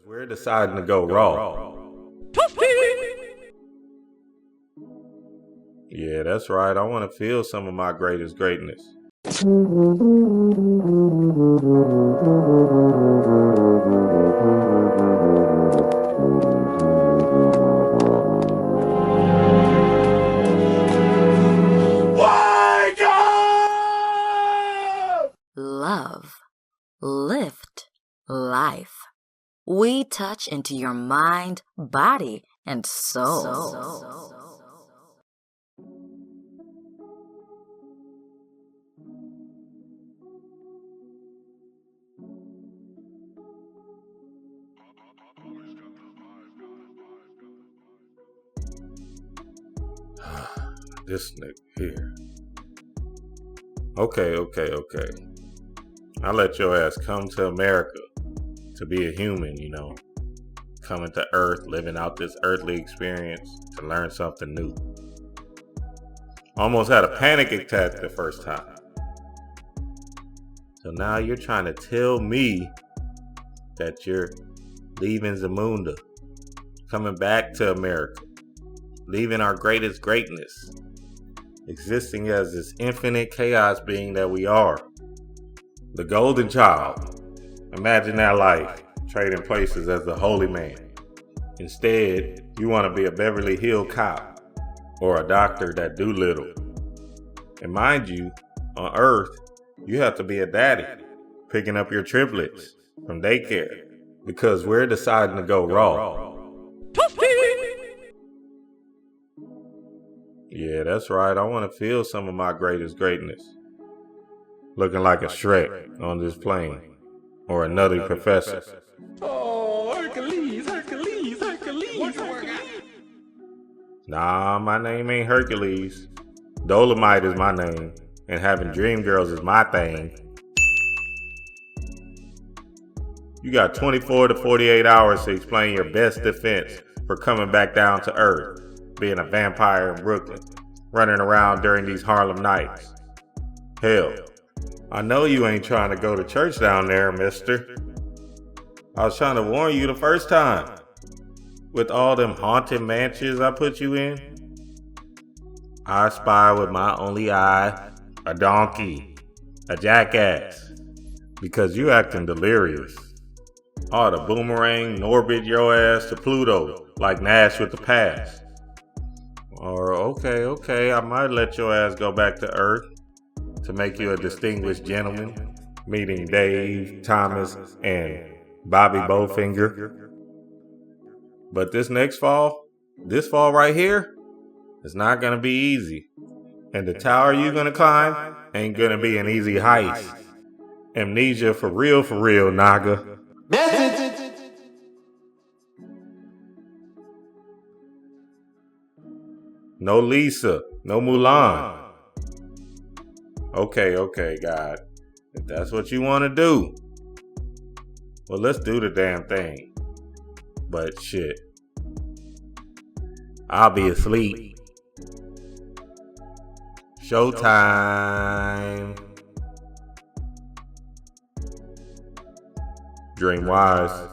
we're deciding to go raw. Yeah, that's right. I want to feel some of my greatest greatness. Wake up! Love, lift, life. We touch into your mind, body, and soul. This nigga here. Okay. I'll let your ass come to America to be a human, coming to Earth, living out this earthly experience to learn something new. Almost had a panic attack the first time. So now you're trying to tell me that you're leaving Zamunda, coming back to America, leaving our greatest greatness, existing as this infinite chaos being that we are. The golden child. Imagine that life, trading places as the holy man. Instead, you want to be a Beverly Hills cop or a doctor that do little. And mind you, on Earth, you have to be a daddy, picking up your triplets from daycare, because we're deciding to go raw. Yeah, that's right. I want to feel some of my greatest greatness. Looking like a SHREK on this plane, or a nutty professor. Oh, Hercules. Nah, my name ain't Hercules. Dolomite is my name, and having dream girls is my thing. You got 24 to 48 hours to explain your best defense for coming back down to Earth, being a vampire in Brooklyn, running around during these Harlem nights. Hell, I know you ain't trying to go to church down there, mister. I was trying to warn you the first time. With all them haunted mansions I put you in. I spy with my only eye a donkey, a jackass, because you acting delirious. Ought to boomerang Norbit your ass to Pluto like Nash with the past. Or okay, I might let your ass go back to Earth to make you a distinguished gentleman, meeting Dave, Thomas, and Bobby BOWFINGER. But this fall right here, it's not gonna be easy. And the tower you're gonna climb ain't gonna be an easy heist. Amnesia for real, Naga. No Lisa, no Mulan. Okay, God. If that's what you want to do, well, let's do the damn thing. But shit, I'll be asleep. Showtime. Dream wise.